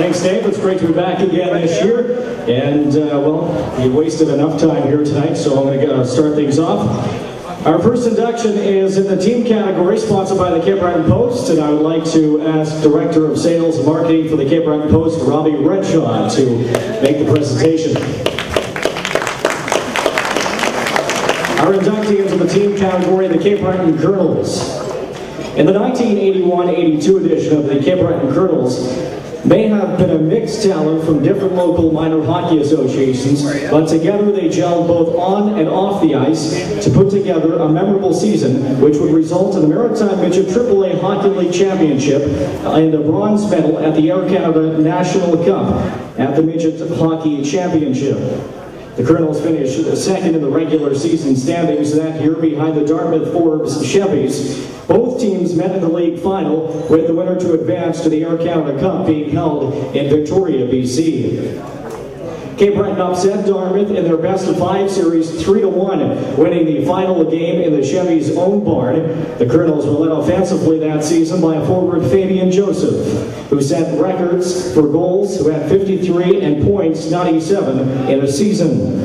Thanks, Dave. It's great to be back again this year. And, well, you wasted enough time here tonight, so I'm going to start things off. Our first induction is in the team category, sponsored by the Cape Breton Post, and I would like to ask Director of Sales and Marketing for the Cape Breton Post, Robbie Renshaw, to make the presentation. Our inductee into the team category, the Cape Breton Colonels. In the 1981-82 edition of the Cape Breton Colonels, may have been a mixed talent from different local minor hockey associations, but together they gelled both on and off the ice to put together a memorable season, which would result in the Maritime Midget AAA Hockey League Championship and a bronze medal at the Air Canada National Cup at the Midget Hockey Championship. The Colonels finished second in the regular season standings that year behind the Dartmouth Forbes Chevys. Both teams met in the league final, with the winner to advance to the Air Canada Cup being held in Victoria, BC. Cape Breton upset Dartmouth in their best-of-5 series 3-1, winning the final game in the Chevy's own barn. The Colonels were led offensively that season by forward Fabian Joseph, who set records for goals, who had 53 and points 97 in a season.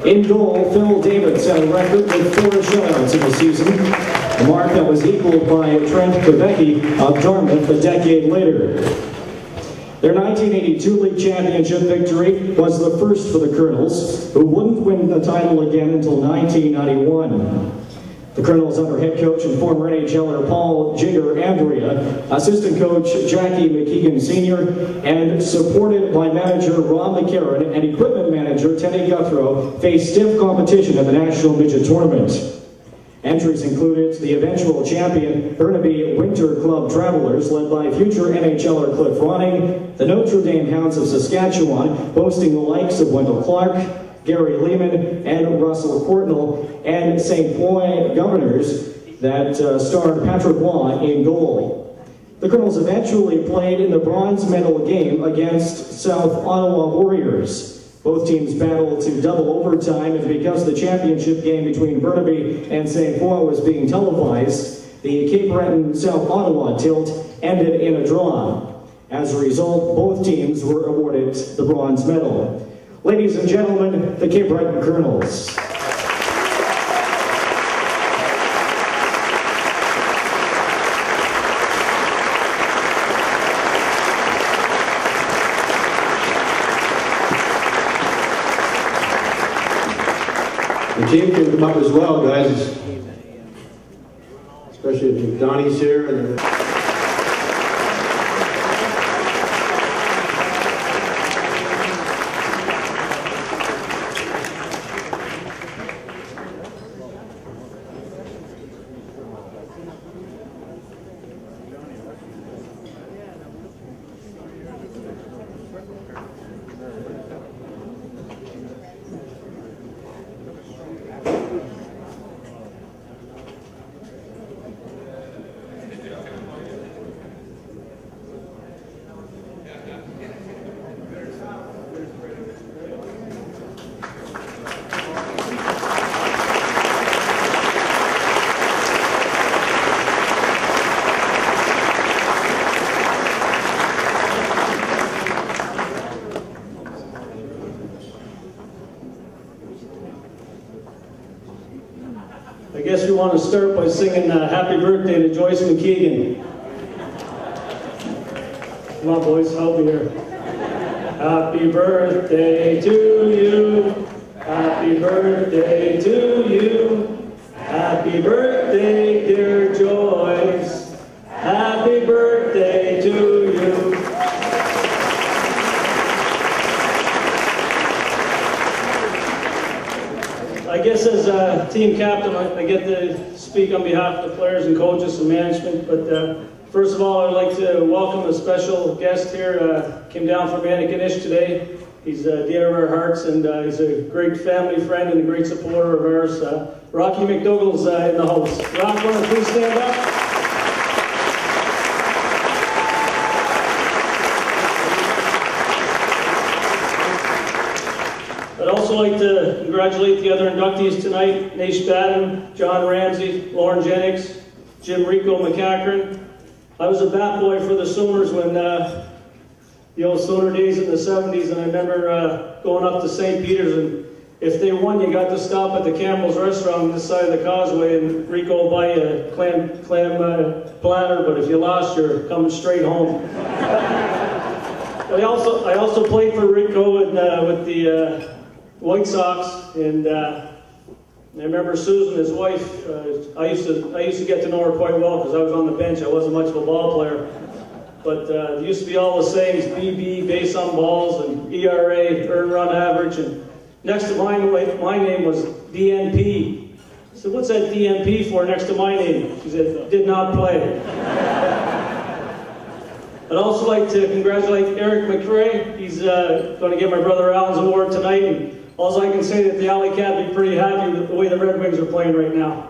In goal, Phil David set a record with 4 shutouts in the season, a mark that was equaled by Trent Kvecki of Dartmouth a decade later. Their 1982 league championship victory was the first for the Colonels, who wouldn't win the title again until 1991. The Colonels under head coach and former NHLer Paul Jigger Andrea, assistant coach Jackie McKeegan Sr., and supported by manager Rob McCarron and equipment manager Teddy Guthrow, faced stiff competition at the National Midget Tournament. Entries included the eventual champion Burnaby Winter Club Travelers, led by future NHLer Cliff Ronning, the Notre Dame Hounds of Saskatchewan, boasting the likes of Wendell Clark, Gary Lehman, and Russell Courtnall, and St. Foy Governors that starred Patrick Waugh in goal. The Colonels eventually played in the bronze medal game against South Ottawa Warriors. Both teams battled to double overtime, and because the championship game between Burnaby and St. Foy was being televised, the Cape Breton South Ottawa tilt ended in a draw. As a result, both teams were awarded the bronze medal. Ladies and gentlemen, the Cape Breton Colonels. The team can come up as well, guys. Especially if Donnie's here. And I guess we want to start by singing Happy Birthday to Joyce McKeegan. Come on, boys, help me here. Happy birthday to you. Happy birthday to you. Happy birthday, dear Joyce. Happy birthday to you. I guess as a team captain, I get to speak on behalf of the players and coaches and management, but first of all, I'd like to welcome a special guest here. Came down from Antigonish today. He's dear to our hearts, and he's a great family friend and a great supporter of ours. Rocky McDougall's in the house. Rock, want to please stand up? I'd also like to congratulate the other inductees tonight: Nash Batten, John Ramsey, Lauren Jennings, Jim Rico McCachran. I was a bat boy for the Sooners when the old Stoner days in the 70s, and I remember going up to St. Peter's, and if they won, you got to stop at the Campbell's restaurant on this side of the causeway, and Rico will buy you a clam platter, but if you lost, you're coming straight home. I also played for Rico with the White Sox, and I remember Susan, his wife. I used to get to know her quite well because I was on the bench. I wasn't much of a ball player, but there used to be all the sayings: BB, base on balls, and ERA, earned run average, and next to my name was DNP. I said, "What's that DNP for next to my name?" She said, "Did not play." I'd also like to congratulate Eric McRae. He's going to get my brother Alan's award tonight. And all I can say that the Alley Cat will be pretty happy with the way the Red Wings are playing right now.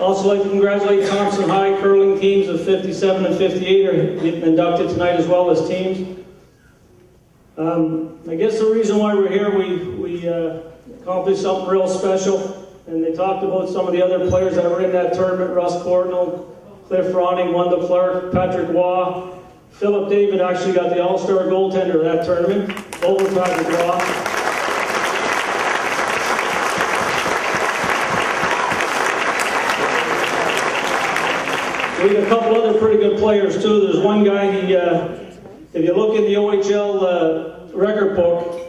Also like to congratulate Thompson High curling teams of 57 and 58 are getting inducted tonight as well as teams. I guess the reason why we're here, we accomplished something real special. And they talked about some of the other players that were in that tournament: Russ Cordnell, Cliff Ronning, Wendell Clark, Patrick Waugh. Philip David actually got the All-Star goaltender of that tournament over Patrick Waugh. We have a couple other pretty good players too. There's one guy, if you look in the OHL record book,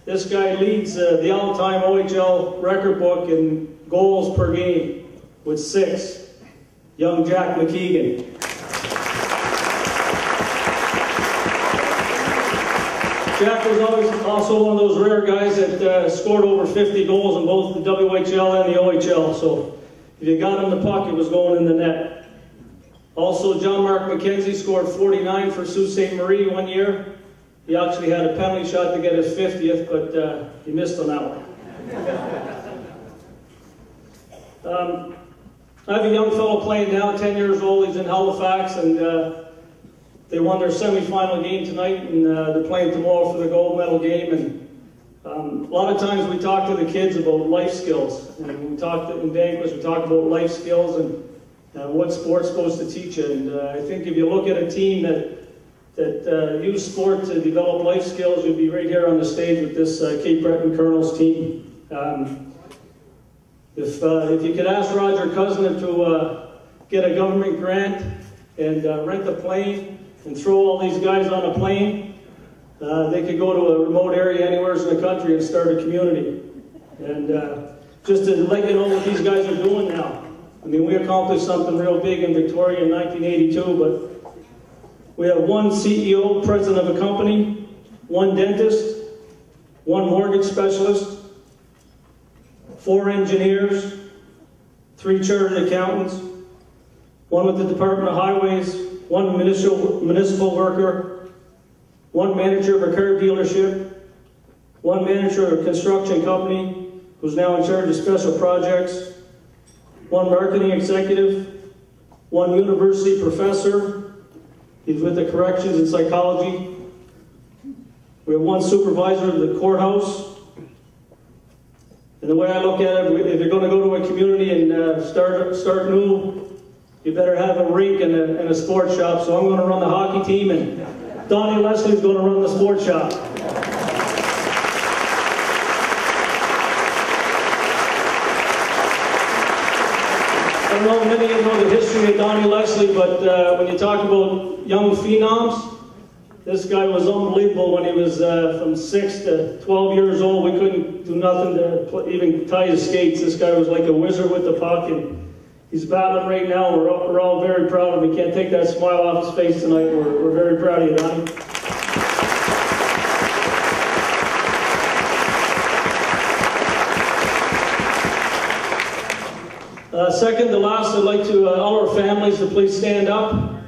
this guy leads the all-time OHL record book in goals per game with 6. Young Jack McKeegan. Jack was always also one of those rare guys that scored over 50 goals in both the WHL and the OHL. So if you got him the puck, it was going in the net. Also, John Mark McKenzie scored 49 for Sault Ste. Marie one year. He actually had a penalty shot to get his 50th, but he missed on that one. I have a young fellow playing now, 10 years old. He's in Halifax, and they won their semifinal game tonight, and they're playing tomorrow for the gold medal game. And a lot of times we talk to the kids about life skills, and we talk in banquets, we talk about life skills and what sport's supposed to teach you. And I think if you look at a team that use sport to develop life skills, you'd be right here on the stage with this Cape Breton Colonels team. If you could ask Roger Cousin to get a government grant and rent a plane and throw all these guys on a plane, they could go to a remote area anywhere in the country and start a community. And just to let you know what these guys are doing now. I mean, we accomplished something real big in Victoria in 1982, but we have one CEO, president of a company, one dentist, one mortgage specialist, 4 engineers, 3 chartered accountants, one with the Department of Highways, 1 municipal worker, 1 manager of a car dealership, 1 manager of a construction company who's now in charge of special projects, 1 marketing executive, 1 university professor. He's with the corrections and psychology. We have 1 supervisor of the courthouse. And the way I look at it, if you're going to go to a community and start new, you better have a rink and a sports shop. So I'm going to run the hockey team, and Donnie Leslie's going to run the sports shop. I don't know, many of you know the history of Donnie Leslie, but when you talk about young phenoms, this guy was unbelievable when he was from 6 to 12 years old. We couldn't do nothing to even tie his skates. This guy was like a wizard with the puck, and he's battling right now. We're all very proud of him. We can't take that smile off his face tonight. We're very proud of you, Donnie. Second to last, I'd like to all our families to please stand up.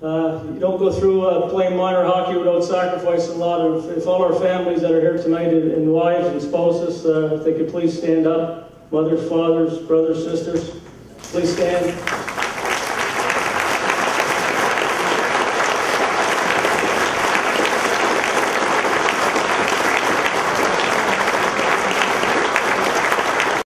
You don't go through playing minor hockey without sacrificing a lot. If all our families that are here tonight, and wives and spouses, if they could please stand up. Mothers, fathers, brothers, sisters, please stand.